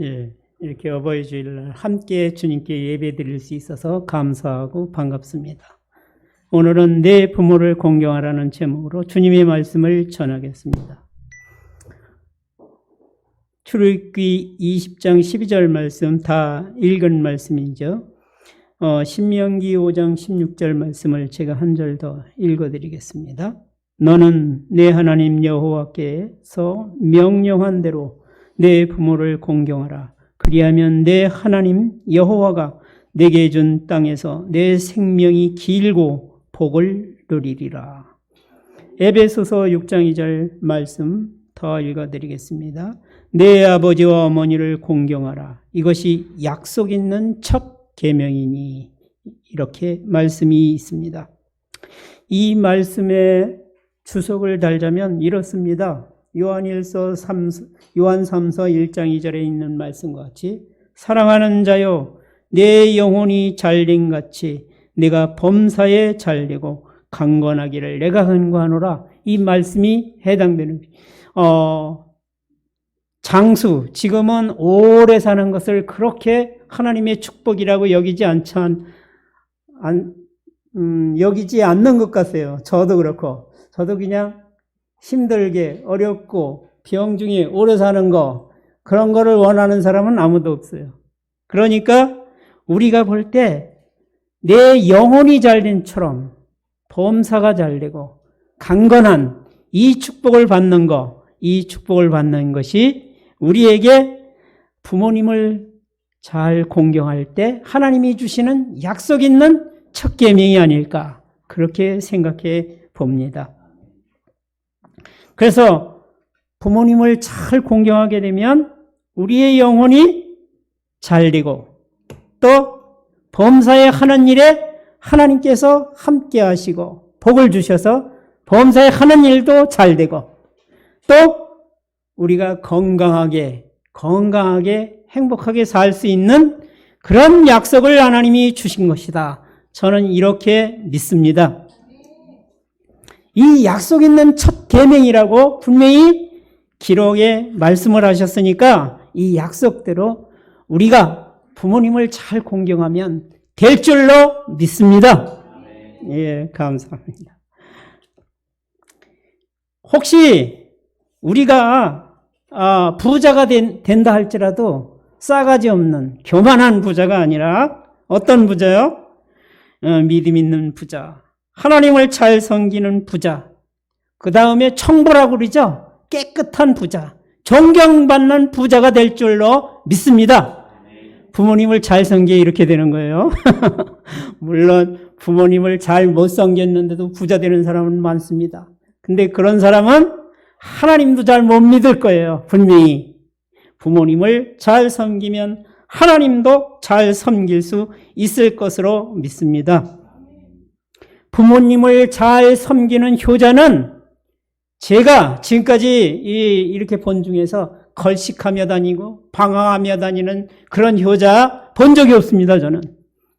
예, 이렇게 어버이 주일날 함께 주님께 예배 드릴 수 있어서 감사하고 반갑습니다. 오늘은 내 부모를 공경하라는 제목으로 주님의 말씀을 전하겠습니다. 출애굽기 20장 12절 말씀 다 읽은 말씀이죠. 신명기 5장 16절 말씀을 제가 한 절 더 읽어드리겠습니다. 너는 내 하나님 여호와께서 명령한 대로 내 부모를 공경하라. 그리하면 내 하나님 여호와가 내게 준 땅에서 내 생명이 길고 복을 누리리라. 에베소서 6장 2절 말씀 더 읽어드리겠습니다. 내 아버지와 어머니를 공경하라. 이것이 약속 있는 첫 계명이니. 이렇게 말씀이 있습니다. 이 말씀에 주석을 달자면 이렇습니다. 요한 3서 1장 2절에 있는 말씀과 같이 사랑하는 자여 내 영혼이 잘된 같이 내가 범사에 잘되고 강건하기를 내가 간구하노라. 이 말씀이 해당되는 장수, 지금은 오래 사는 것을 그렇게 하나님의 축복이라고 여기지 여기지 않는 것 같아요. 저도 그렇고. 저도 그냥 힘들게 어렵고 병 중에 오래 사는 거, 그런 거를 원하는 사람은 아무도 없어요. 그러니까 우리가 볼 때 내 영혼이 잘된처럼 범사가 잘되고 강건한 이 축복을 받는 거, 이 축복을 받는 것이 우리에게 부모님을 잘 공경할 때 하나님이 주시는 약속 있는 첫 계명이 아닐까, 그렇게 생각해 봅니다. 그래서 부모님을 잘 공경하게 되면 우리의 영혼이 잘되고 또 범사에 하는 일에 하나님께서 함께 하시고 복을 주셔서 범사에 하는 일도 잘되고 또 우리가 건강하게 행복하게 살 수 있는 그런 약속을 하나님이 주신 것이다. 저는 이렇게 믿습니다. 이 약속 있는 첫 계명이라고 분명히 기록에 말씀을 하셨으니까 이 약속대로 우리가 부모님을 잘 공경하면 될 줄로 믿습니다. 예, 감사합니다. 혹시 우리가 부자가 된다 할지라도 싸가지 없는 교만한 부자가 아니라 어떤 부자요? 믿음 있는 부자, 하나님을 잘 섬기는 부자, 그 다음에 청보라고 그러죠. 깨끗한 부자, 존경받는 부자가 될 줄로 믿습니다. 부모님을 잘 섬기게 이렇게 되는 거예요. 물론 부모님을 잘 못 섬겼는데도 부자 되는 사람은 많습니다. 근데 그런 사람은 하나님도 잘 못 믿을 거예요. 분명히 부모님을 잘 섬기면 하나님도 잘 섬길 수 있을 것으로 믿습니다. 부모님을 잘 섬기는 효자는 제가 지금까지 이렇게 본 중에서 걸식하며 다니고 방황하며 다니는 그런 효자 본 적이 없습니다. 저는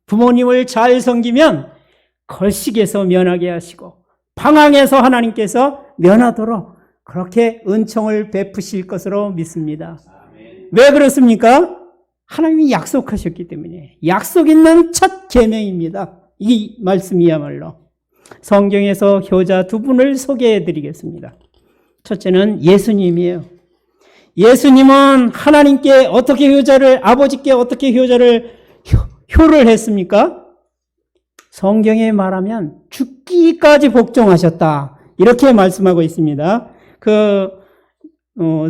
부모님을 잘 섬기면 걸식에서 면하게 하시고 방황에서 하나님께서 면하도록 그렇게 은총을 베푸실 것으로 믿습니다. 왜 그렇습니까? 하나님이 약속하셨기 때문에. 약속 있는 첫 계명입니다. 이 말씀이야말로. 성경에서 효자 두 분을 소개해 드리겠습니다. 첫째는 예수님이에요. 예수님은 하나님께 어떻게 아버지께 어떻게 효를 했습니까? 성경에 말하면 죽기까지 복종하셨다. 이렇게 말씀하고 있습니다.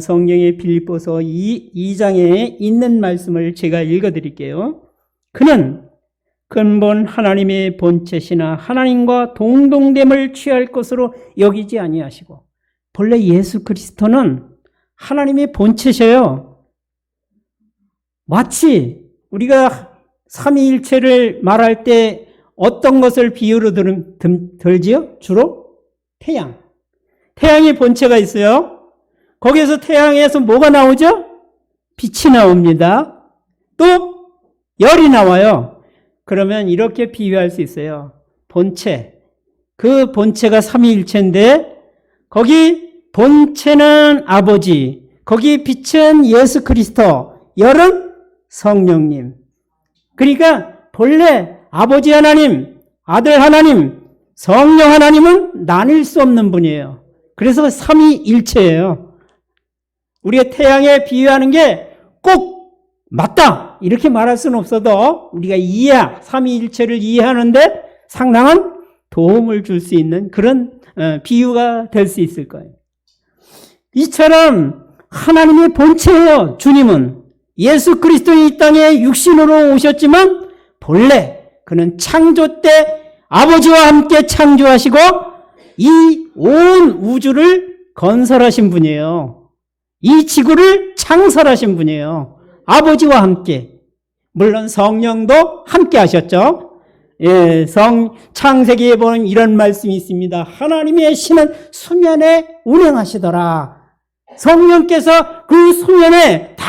성경의 빌립보서 2장에 있는 말씀을 제가 읽어드릴게요. 그는 근본 하나님의 본체시나 하나님과 동등됨을 취할 것으로 여기지 아니하시고, 본래 예수 그리스도는 하나님의 본체셔요. 마치 우리가 삼위일체를 말할 때 어떤 것을 비유로 들지요? 주로 태양. 태양의 본체가 있어요. 거기에서 태양에서 뭐가 나오죠? 빛이 나옵니다. 또 열이 나와요. 그러면 이렇게 비유할 수 있어요. 본체. 그 본체가 삼위일체인데 거기 본체는 아버지, 거기 빛은 예수 그리스도, 열은 성령님. 그러니까 본래 아버지 하나님, 아들 하나님, 성령 하나님은 나뉠 수 없는 분이에요. 그래서 삼위일체예요. 우리가 태양에 비유하는 게 꼭 맞다 이렇게 말할 수는 없어도 우리가 삼위일체를 이해하는데 상당한 도움을 줄 수 있는 그런 비유가 될 수 있을 거예요. 이처럼 하나님의 본체예요. 주님은 예수 그리스도의 이 땅에 육신으로 오셨지만 본래 그는 창조 때 아버지와 함께 창조하시고 이 온 우주를 건설하신 분이에요. 이 지구를 창설하신 분이에요. 아버지와 함께. 물론 성령도 함께 하셨죠. 예, 창세기에 보면 이런 말씀이 있습니다. 하나님의 신은 수면에 운행하시더라. 성령께서 그 수면에 딱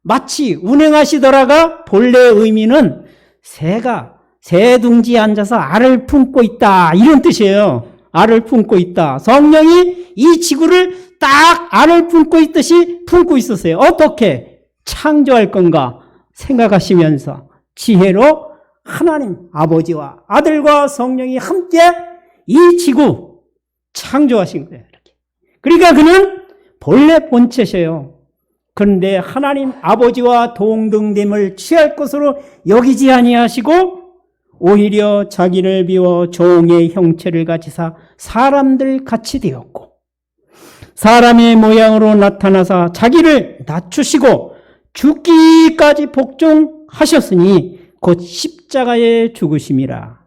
마치 운행하시더라가 본래의 의미는 새가 새 둥지에 앉아서 알을 품고 있다 이런 뜻이에요. 알을 품고 있다. 성령이 이 지구를 딱 알을 품고 있듯이 품고 있었어요. 어떻게 창조할 건가 생각하시면서 지혜로 하나님 아버지와 아들과 성령이 함께 이 지구 창조하신 거예요. 이렇게. 그러니까 그는 본래 본체셔요. 그런데 하나님 아버지와 동등됨을 취할 것으로 여기지 아니하시고 오히려 자기를 비워 종의 형체를 가지사 사람들 같이 되었고 사람의 모양으로 나타나사 자기를 낮추시고 죽기까지 복종하셨으니 곧 십자가에 죽으심이라.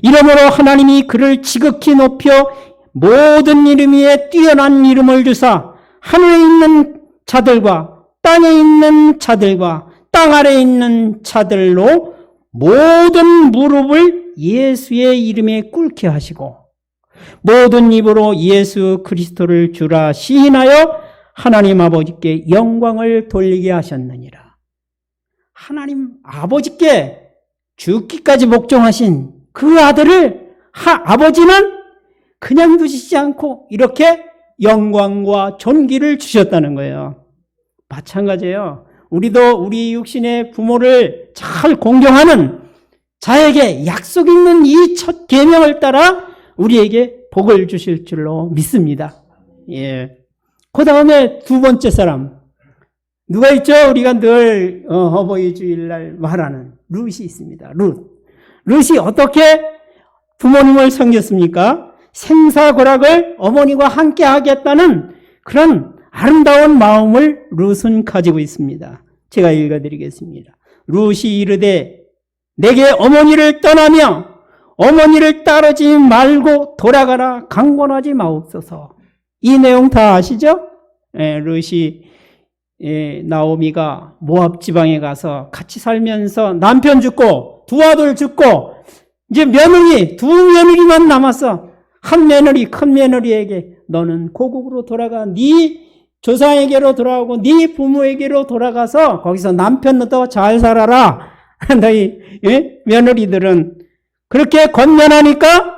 이러므로 하나님이 그를 지극히 높여 모든 이름 위에 뛰어난 이름을 주사 하늘에 있는 자들과 땅에 있는 자들과 땅 아래에 있는 자들로 모든 무릎을 예수의 이름에 꿇게 하시고 모든 입으로 예수 그리스도를 주라 시인하여 하나님 아버지께 영광을 돌리게 하셨느니라. 하나님 아버지께 죽기까지 복종하신 그 아들을 아버지는 그냥 두시지 않고 이렇게 영광과 존귀를 주셨다는 거예요. 마찬가지예요. 우리도 우리 육신의 부모를 잘 공경하는 자에게 약속 있는 이 첫 계명을 따라 우리에게 복을 주실 줄로 믿습니다. 예. 그 다음에 두 번째 사람. 누가 있죠? 우리가 늘 어버이 주일날 말하는 룻이 있습니다. 룻이 어떻게 부모님을 섬겼습니까? 생사고락을 어머니와 함께 하겠다는 그런 아름다운 마음을 룻은 가지고 있습니다. 제가 읽어드리겠습니다. 룻이 이르되 내게 어머니를 떠나며 어머니를 따르지 말고 돌아가라 강권하지 마옵소서. 이 내용 다 아시죠? 룻이 나오미가 모압 지방에 가서 같이 살면서 남편 죽고 두 아들 죽고 이제 두 며느리만 남았어. 한 며느리, 큰 며느리에게 너는 고국으로 돌아가 네 조상에게로 돌아가고 네 부모에게로 돌아가서 거기서 남편도 잘 살아라. 너희 며느리들은 그렇게 권면하니까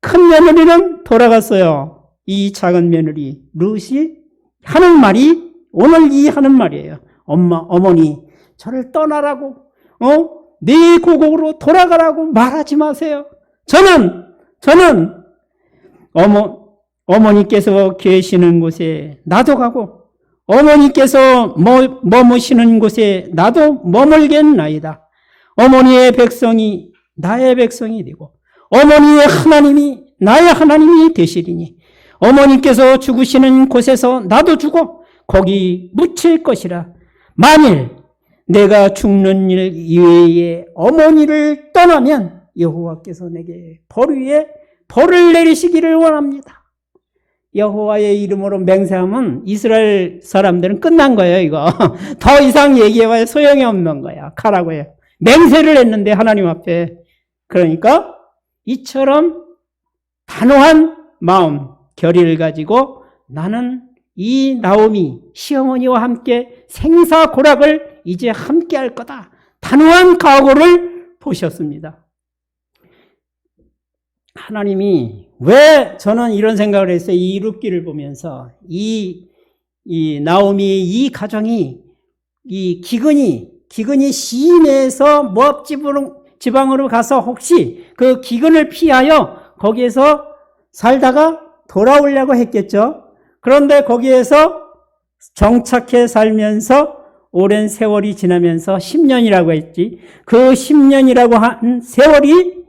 큰 며느리는 돌아갔어요. 이 작은 며느리 룻이 하는 말이 오늘 이 하는 말이에요. 어머니 저를 떠나라고 네 고국으로 돌아가라고 말하지 마세요. 저는 어머니께서 계시는 곳에 나도 가고 어머니께서 머무시는 곳에 나도 머물겠나이다. 어머니의 백성이 나의 백성이 되고 어머니의 하나님이 나의 하나님이 되시리니 어머니께서 죽으시는 곳에서 나도 죽어 거기 묻힐 것이라. 만일 내가 죽는 일 이외에 어머니를 떠나면 여호와께서 내게 벌 위에 벌을 내리시기를 원합니다. 여호와의 이름으로 맹세하면 이스라엘 사람들은 끝난 거예요. 이거 더 이상 얘기해봐야 소용이 없는 거야. 가라고 해요. 맹세를 했는데 하나님 앞에. 그러니까 이처럼 단호한 마음 결의를 가지고 나는 이 나오미 시어머니와 함께 생사고락을 이제 함께 할 거다. 단호한 각오를 보셨습니다. 하나님이 왜 저는 이런 생각을 했어요. 이 룻기를 보면서 이 나오미의 이 가정이 이 기근이 시내에서 모압 지방으로 가서 혹시 그 기근을 피하여 거기에서 살다가 돌아오려고 했겠죠. 그런데 거기에서 정착해 살면서 오랜 세월이 지나면서 10년이라고 했지. 그 10년이라고 한 세월이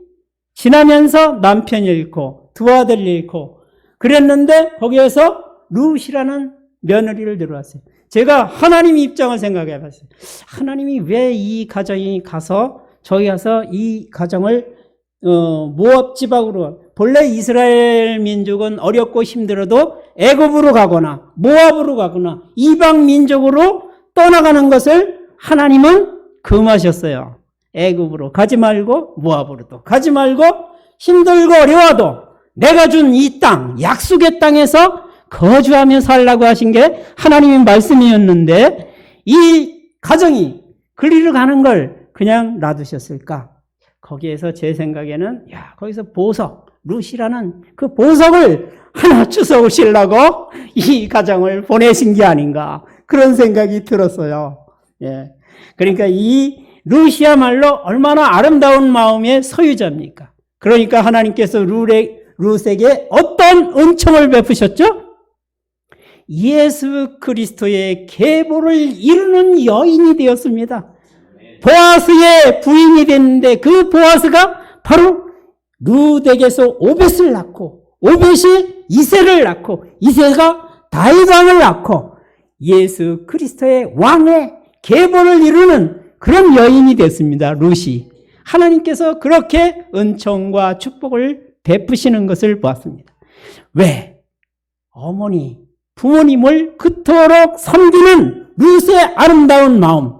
지나면서 남편을 잃고 두 아들을 잃고 그랬는데 거기에서 룻이라는 며느리를 들어왔어요. 제가 하나님 입장을 생각해 봤어요. 하나님이 왜 이 가정이 가서 저기 가서 이 가정을 모압 지방으로, 본래 이스라엘 민족은 어렵고 힘들어도 애굽으로 가거나 모압으로 가거나 이방 민족으로 떠나가는 것을 하나님은 금하셨어요. 애굽으로 가지 말고 모압으로도 가지 말고 힘들고 어려워도 내가 준 이 땅, 약속의 땅에서 거주하며 살라고 하신 게 하나님의 말씀이었는데 이 가정이 그리로 가는 걸 그냥 놔두셨을까? 거기에서 제 생각에는 거기서 보석, 룻이라는 그 보석을 하나 주워오시려고 이 가정을 보내신 게 아닌가 그런 생각이 들었어요. 예. 그러니까 이 룻이야말로 얼마나 아름다운 마음의 소유자입니까? 그러니까 하나님께서 룻에게 어떤 은총을 베푸셨죠? 예수 그리스도의 계보를 이루는 여인이 되었습니다. 보아스의 부인이 됐는데 그 보아스가 바로 룻에게서 오벳을 낳고 오벳이 이새를 낳고 이새가 다윗왕을 낳고 예수 그리스도의 왕의 계보를 이루는 그런 여인이 됐습니다. 룻이. 하나님께서 그렇게 은총과 축복을 베푸시는 것을 보았습니다. 왜? 어머니, 부모님을 그토록 섬기는 룻의 아름다운 마음,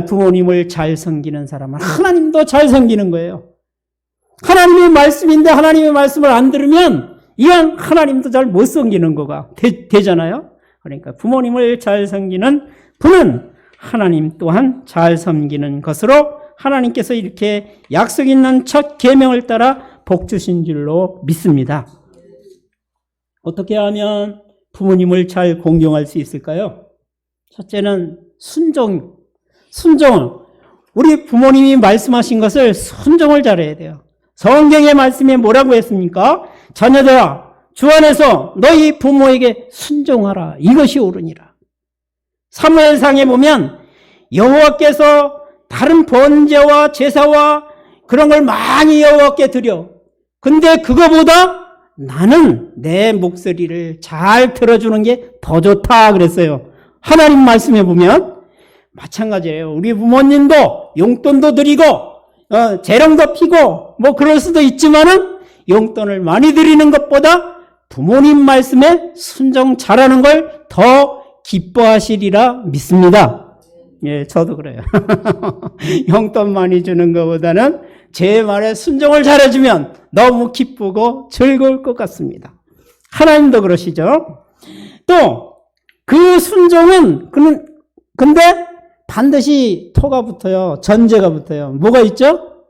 부모님을 잘 섬기는 사람은 하나님도 잘 섬기는 거예요. 하나님의 말씀인데 하나님의 말씀을 안 들으면 이건 하나님도 잘 못 섬기는 거가 되잖아요. 그러니까 부모님을 잘 섬기는 분은 하나님 또한 잘 섬기는 것으로 하나님께서 이렇게 약속 있는 첫 계명을 따라 복 주신 줄로 믿습니다. 어떻게 하면 부모님을 잘 공경할 수 있을까요? 첫째는 순종. 우리 부모님이 말씀하신 것을 순종을 잘해야 돼요. 성경의 말씀에 뭐라고 했습니까? 자녀들아, 주 안에서 너희 부모에게 순종하라. 이것이 옳으니라. 사무엘상에 보면 여호와께서 다른 번제와 제사와 그런 걸 많이 여호와께 드려. 근데 그거보다 나는 내 목소리를 잘 들어주는 게 더 좋다 그랬어요. 하나님 말씀에 보면 마찬가지예요. 우리 부모님도 용돈도 드리고 재령도 피고 뭐 그럴 수도 있지만은 용돈을 많이 드리는 것보다 부모님 말씀에 순종 잘하는 걸 더 기뻐하시리라 믿습니다. 예, 저도 그래요. 용돈 많이 주는 것보다는 제 말에 순종을 잘해주면 너무 기쁘고 즐거울 것 같습니다. 하나님도 그러시죠. 또 그 순종은 근데 반드시 토가 붙어요. 전제가 붙어요. 뭐가 있죠?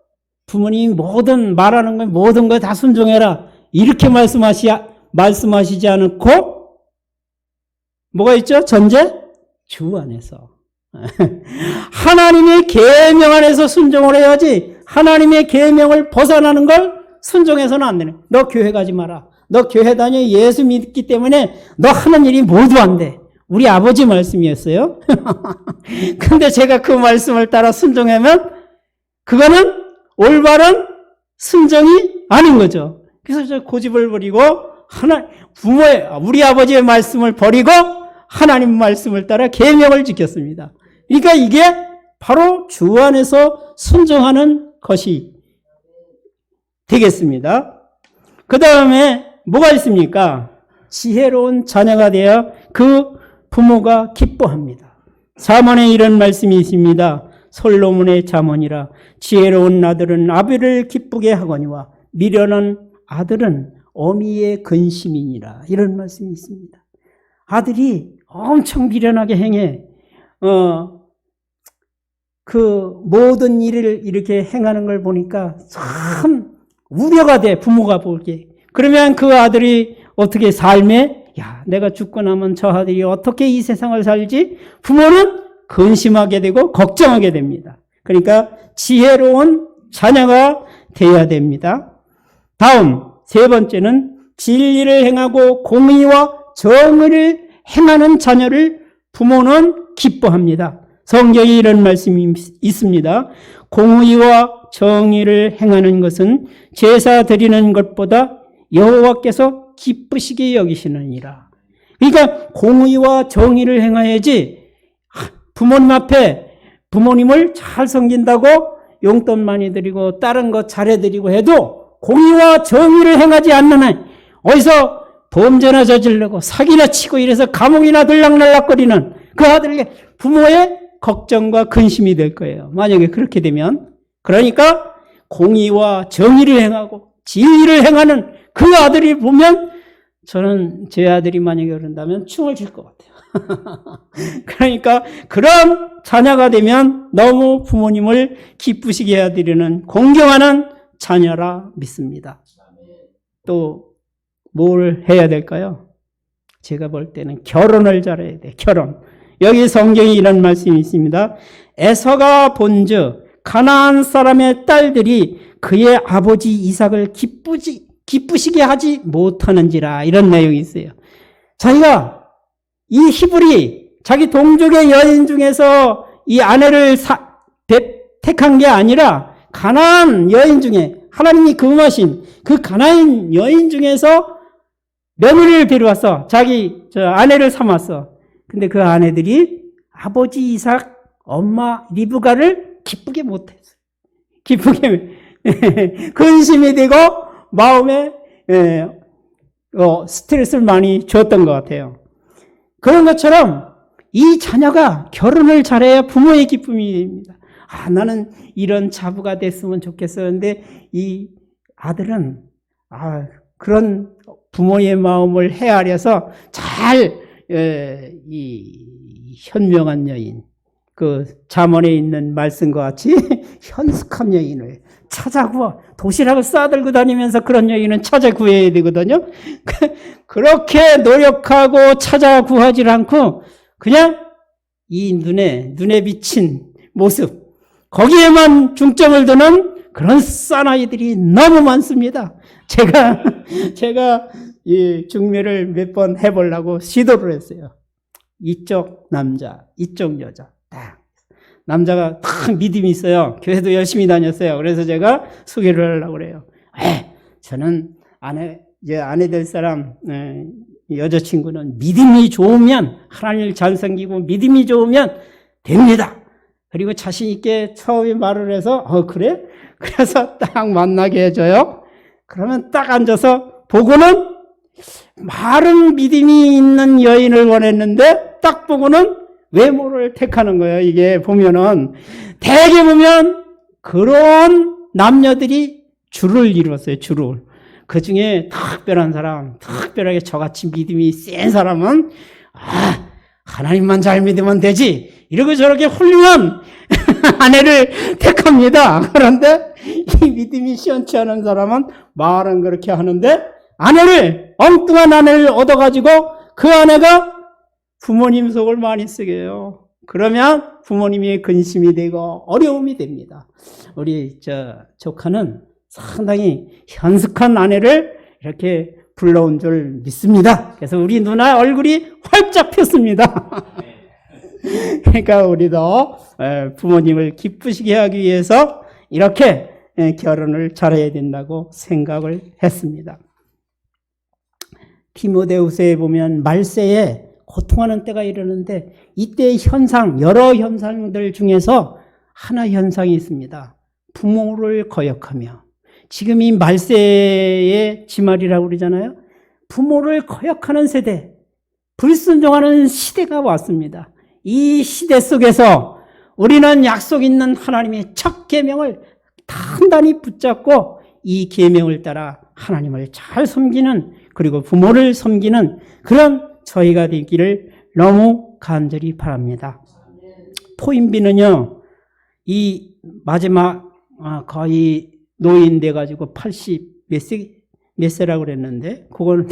부모님이 모든 말하는 거 모든 거 다 순종해라. 이렇게 말씀하시지 않고 뭐가 있죠? 전제? 주 안에서. 하나님의 계명 안에서 순종을 해야지 하나님의 계명을 벗어나는 걸 순종해서는 안 되네. 너 교회 가지 마라. 너 교회 다녀 예수 믿기 때문에 너 하는 일이 모두 안 돼. 우리 아버지 말씀이었어요. 근데 제가 그 말씀을 따라 순종하면 그거는 올바른 순종이 아닌 거죠. 그래서 저 고집을 버리고 우리 아버지의 말씀을 버리고 하나님 말씀을 따라 계명을 지켰습니다. 그러니까 이게 바로 주 안에서 순종하는 것이 되겠습니다. 그 다음에 뭐가 있습니까? 지혜로운 자녀가 되어 그 부모가 기뻐합니다. 잠언에 이런 말씀이 있습니다. 솔로몬의 잠언이라 지혜로운 아들은 아비를 기쁘게 하거니와 미련한 아들은 어미의 근심이니라. 이런 말씀이 있습니다. 아들이 엄청 미련하게 행해 그 모든 일을 이렇게 행하는 걸 보니까 참 우려가 돼, 부모가 보기에. 그러면 그 아들이 어떻게 삶에, 야, 내가 죽고 나면 저 아들이 어떻게 이 세상을 살지? 부모는 근심하게 되고 걱정하게 됩니다. 그러니까 지혜로운 자녀가 되어야 됩니다. 다음, 세 번째는 진리를 행하고 공의와 정의를 행하는 자녀를 부모는 기뻐합니다. 성경에 이런 말씀이 있습니다. 공의와 정의를 행하는 것은 제사 드리는 것보다 여호와께서 기쁘시게 여기시느니라. 그러니까 공의와 정의를 행해야지 부모님 앞에 부모님을 잘 섬긴다고 용돈 많이 드리고 다른 거 잘해드리고 해도 공의와 정의를 행하지 않는 한 어디서 범죄나 저지르고 사기나 치고 이래서 감옥이나 들락날락거리는 그 아들에게 부모의 걱정과 근심이 될 거예요. 만약에 그렇게 되면. 그러니까 공의와 정의를 행하고 진리를 행하는 그 아들이 보면 저는 제 아들이 만약에 그런다면 춤을 출 것 같아요. 그러니까 그런 자녀가 되면 너무 부모님을 기쁘시게 해드리는 공경하는 자녀라 믿습니다. 또 뭘 해야 될까요? 제가 볼 때는 결혼을 잘해야 돼. 결혼. 여기 성경에 이런 말씀이 있습니다. 에서가 본즉 가나안 사람의 딸들이 그의 아버지 이삭을 기쁘시게 하지 못하는지라, 이런 내용이 있어요. 자기가 이 히브리 자기 동족의 여인 중에서 이 아내를 택한 게 아니라 가나안 여인 중에 하나님이 금하신 그 가나안 여인 중에서 며느리를 데려왔어. 자기 아내를 삼았어. 근데 그 아내들이 아버지 이삭, 엄마 리브가를 기쁘게 못했어요. 기쁘게 근심이 되고 마음에 스트레스를 많이 줬던 것 같아요. 그런 것처럼 이 자녀가 결혼을 잘해야 부모의 기쁨이 됩니다. 아, 나는 이런 자부가 됐으면 좋겠어. 근데 이 아들은 그런 부모의 마음을 헤아려서 잘 이 현명한 여인, 그 잠언에 있는 말씀과 같이 현숙한 여인을 찾아 구하, 도시락을 싸들고 다니면서 그런 여인은 찾아 구해야 되거든요. 그렇게 노력하고 찾아 구하지 않고 그냥 이 눈에 비친 모습, 거기에만 중점을 두는 그런 사나이들이 너무 많습니다. 제가 이 중매를 몇 번 해보려고 시도를 했어요. 이쪽 남자, 이쪽 여자. 딱. 남자가 딱 믿음이 있어요. 교회도 열심히 다녔어요. 그래서 제가 소개를 하려고 그래요. 저는 아내 될 사람, 여자친구는 믿음이 좋으면, 하나님을 잘 섬기고 믿음이 좋으면 됩니다. 그리고 자신있게 처음에 말을 해서, 그래? 그래서 딱 만나게 해줘요. 그러면 딱 앉아서 보고는 마른 믿음이 있는 여인을 원했는데 딱 보고는 외모를 택하는 거예요. 이게 보면은 대개 보면 그런 남녀들이 줄을 이뤘어요. 줄을. 그 중에 특별한 사람, 특별하게 저같이 믿음이 센 사람은 하나님만 잘 믿으면 되지, 이러고 저렇게 훌륭한 아내를 택합니다. 그런데 이 믿음이 시원치 않은 사람은 말은 그렇게 하는데 엉뚱한 아내를 얻어가지고 그 아내가 부모님 속을 많이 쓰게 해요. 그러면 부모님이 근심이 되고 어려움이 됩니다. 우리 조카는 상당히 현숙한 아내를 이렇게 불러온 줄 믿습니다. 그래서 우리 누나 얼굴이 활짝 폈습니다. 그러니까 우리도 부모님을 기쁘시게 하기 위해서 이렇게 결혼을 잘해야 된다고 생각을 했습니다. 디모데후서에 보면 말세에 고통하는 때가 이르는데 이때의 현상, 여러 현상들 중에서 하나 현상이 있습니다. 부모를 거역하며, 지금 이 말세의 지말이라고 그러잖아요. 부모를 거역하는 세대, 불순종하는 시대가 왔습니다. 이 시대 속에서 우리는 약속 있는 하나님의 첫 계명을 단단히 붙잡고 이 계명을 따라 하나님을 잘 섬기는, 그리고 부모를 섬기는 그런 저희가 되기를 너무 간절히 바랍니다. 포인비는요, 이 마지막 거의 노인 돼가지고 80 몇 세라고 그랬는데, 그거는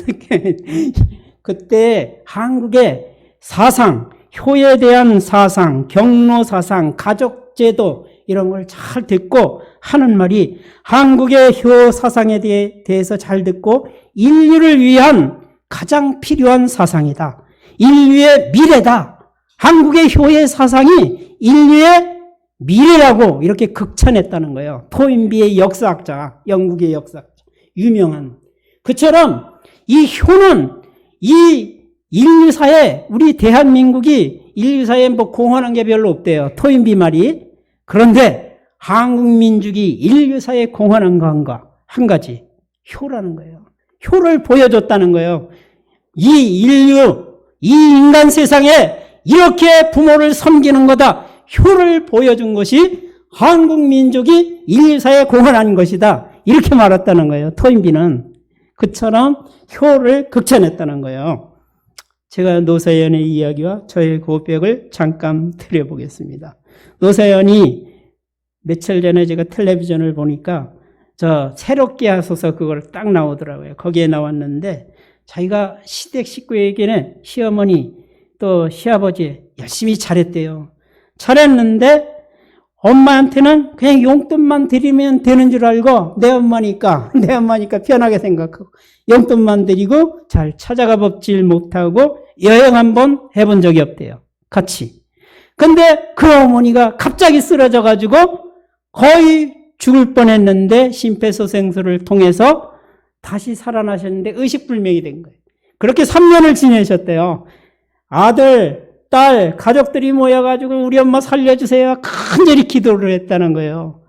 그때 한국의 사상, 효에 대한 사상, 경로 사상, 가족제도 이런 걸 잘 듣고 하는 말이 한국의 효 사상에 대해서 잘 듣고 인류를 위한 가장 필요한 사상이다. 인류의 미래다. 한국의 효의 사상이 인류의 미래라고 이렇게 극찬했다는 거예요. 토인비의 역사학자, 영국의 역사학자, 유명한. 그처럼 이 효는 이 인류사에, 우리 대한민국이 인류사에 뭐 공헌한 게 별로 없대요. 토인비 말이. 그런데 한국 민족이 인류사에 공헌한 거 한 가지, 효라는 거예요. 효를 보여줬다는 거예요. 이 인류, 이 인간 세상에 이렇게 부모를 섬기는 거다. 효를 보여준 것이 한국 민족이 인류사에 공헌한 것이다. 이렇게 말했다는 거예요. 토인비는. 그처럼 효를 극찬했다는 거예요. 제가 노사연의 이야기와 저의 고백을 잠깐 드려보겠습니다. 노사연이 며칠 전에 제가 텔레비전을 보니까 저 새롭게 하소서 그걸 딱 나오더라고요. 거기에 나왔는데 자기가 시댁 식구에게는 시어머니 또 시아버지 열심히 잘했대요. 잘했는데 엄마한테는 그냥 용돈만 드리면 되는 줄 알고 내 엄마니까 편하게 생각하고 용돈만 드리고 잘 찾아가 봅질 못하고 여행 한번 해본 적이 없대요. 같이. 근데 그 어머니가 갑자기 쓰러져가지고 거의 죽을 뻔했는데 심폐소생술을 통해서 다시 살아나셨는데 의식불명이 된 거예요. 그렇게 3년을 지내셨대요. 아들, 딸, 가족들이 모여가지고 우리 엄마 살려주세요. 간절히 기도를 했다는 거예요.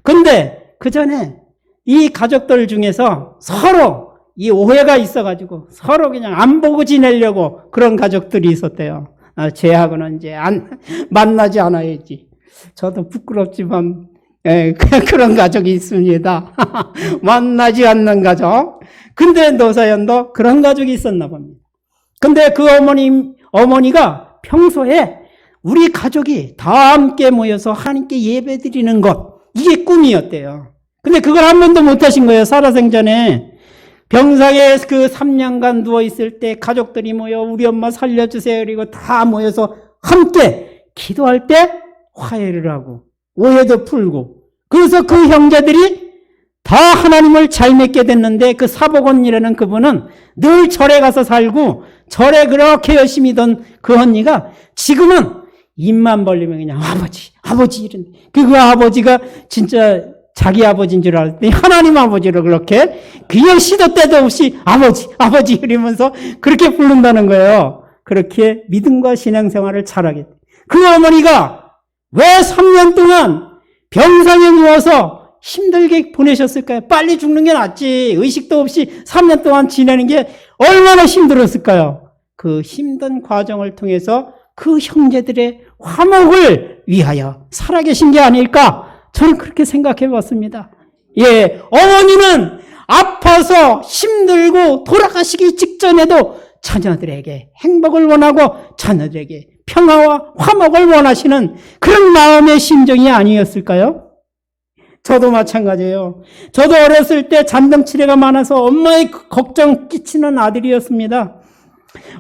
근데 그 전에 이 가족들 중에서 서로 이 오해가 있어가지고 서로 그냥 안 보고 지내려고 그런 가족들이 있었대요. 쟤하고는 이제 만나지 않아야지. 저도 부끄럽지만 그런 가족이 있습니다. 만나지 않는 가족. 근데 노사연도 그런 가족이 있었나 봅니다. 근데 그 어머니가 평소에 우리 가족이 다 함께 모여서 하나님께 예배드리는 것, 이게 꿈이었대요. 근데 그걸 한 번도 못 하신 거예요. 살아생전에. 병상에 그 3년간 누워있을 때 가족들이 모여 우리 엄마 살려주세요. 그리고 다 모여서 함께 기도할 때 화해를 하고 오해도 풀고, 그래서 그 형제들이 다 하나님을 잘 맺게 됐는데 그 사복언니라는 그분은 늘 절에 가서 살고 절에 그렇게 열심히 던 그 언니가 지금은 입만 벌리면 그냥 아버지 이런, 그 아버지가 진짜 자기 아버지인 줄 알았더니 하나님 아버지로 그렇게 그냥 시도 때도 없이 아버지 이러면서 그렇게 부른다는 거예요. 그렇게 믿음과 신앙생활을 잘하게. 그 어머니가 왜 3년 동안 병상에 누워서 힘들게 보내셨을까요? 빨리 죽는 게 낫지. 의식도 없이 3년 동안 지내는 게 얼마나 힘들었을까요? 그 힘든 과정을 통해서 그 형제들의 화목을 위하여 살아계신 게 아닐까? 저는 그렇게 생각해 봤습니다. 예, 어머니는 아파서 힘들고 돌아가시기 직전에도 자녀들에게 행복을 원하고 자녀들에게 평화와 화목을 원하시는 그런 마음의 심정이 아니었을까요? 저도 마찬가지예요. 저도 어렸을 때 잔병치레가 많아서 엄마의 걱정 끼치는 아들이었습니다.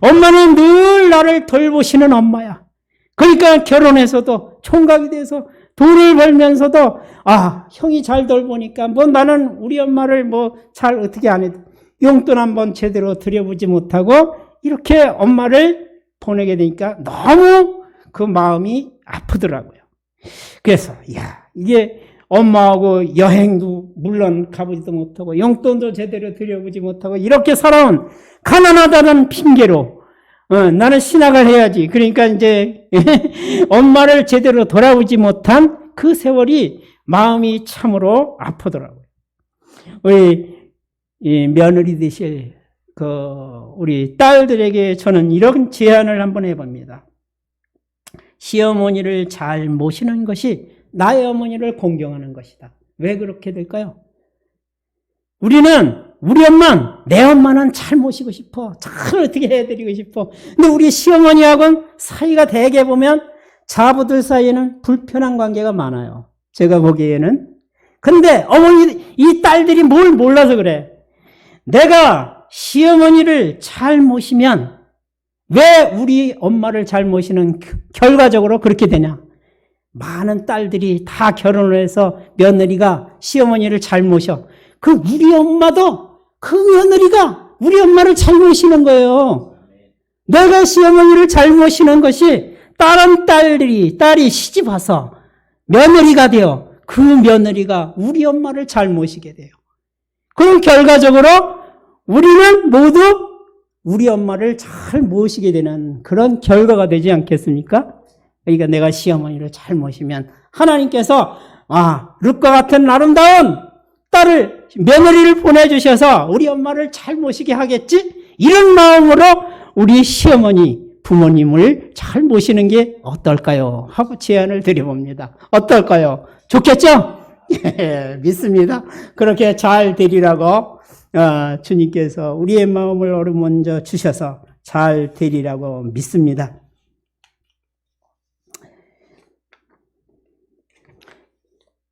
엄마는 늘 나를 돌보시는 엄마야. 그러니까 결혼해서도 총각이 돼서 돈을 벌면서도 형이 잘 돌보니까 나는 우리 엄마를 잘 어떻게 안 해도 용돈 한번 제대로 드려보지 못하고 이렇게 엄마를 보내게 되니까 너무 그 마음이 아프더라고요. 그래서 이게 엄마하고 여행도 물론 가보지도 못하고 용돈도 제대로 드려보지 못하고 이렇게 살아온 가난하다는 핑계로 나는 신학을 해야지. 그러니까 이제 엄마를 제대로 돌아보지 못한 그 세월이 마음이 참으로 아프더라고요. 우리 며느리 되실 우리 딸들에게 저는 이런 제안을 한번 해봅니다. 시어머니를 잘 모시는 것이 나의 어머니를 공경하는 것이다. 왜 그렇게 될까요? 우리는 우리 내 엄마는 잘 모시고 싶어. 잘 어떻게 해드리고 싶어. 근데 우리 시어머니하고는 사이가 대개 보면 자부들 사이에는 불편한 관계가 많아요. 제가 보기에는. 근데 어머니, 이 딸들이 뭘 몰라서 그래. 내가 시어머니를 잘 모시면 왜 우리 엄마를 잘 모시는 결과적으로 그렇게 되냐. 많은 딸들이 다 결혼을 해서 며느리가 시어머니를 잘 모셔. 그 우리 엄마도 그 며느리가 우리 엄마를 잘 모시는 거예요. 내가 시어머니를 잘 모시는 것이 다른 딸이 시집 와서 며느리가 되어 그 며느리가 우리 엄마를 잘 모시게 돼요. 그럼 결과적으로 우리는 모두 우리 엄마를 잘 모시게 되는 그런 결과가 되지 않겠습니까? 그러니까 내가 시어머니를 잘 모시면 하나님께서 룻과 같은 아름다운 딸을, 며느리를 보내주셔서 우리 엄마를 잘 모시게 하겠지? 이런 마음으로 우리 시어머니, 부모님을 잘 모시는 게 어떨까요? 하고 제안을 드려봅니다. 어떨까요? 좋겠죠? 예, 믿습니다. 그렇게 잘 되리라고 주님께서 우리의 마음을 어루만져 주셔서 잘 되리라고 믿습니다.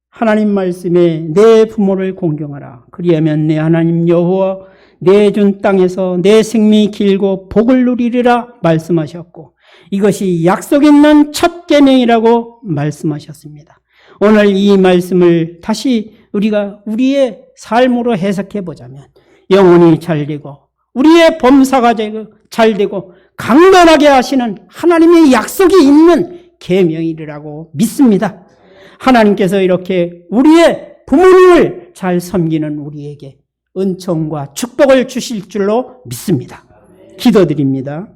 하나님 말씀에 내 부모를 공경하라. 그리하면 내 하나님 여호와 내 준 땅에서 내 생명이 길고 복을 누리리라 말씀하셨고 이것이 약속 있는 첫 계명이라고 말씀하셨습니다. 오늘 이 말씀을 다시 우리가 우리의 삶으로 해석해 보자면 영혼이 잘 되고 우리의 범사가 잘 되고 강건하게 하시는 하나님의 약속이 있는 계명이라고 믿습니다. 하나님께서 이렇게 우리의 부모님을 잘 섬기는 우리에게 은총과 축복을 주실 줄로 믿습니다. 기도드립니다.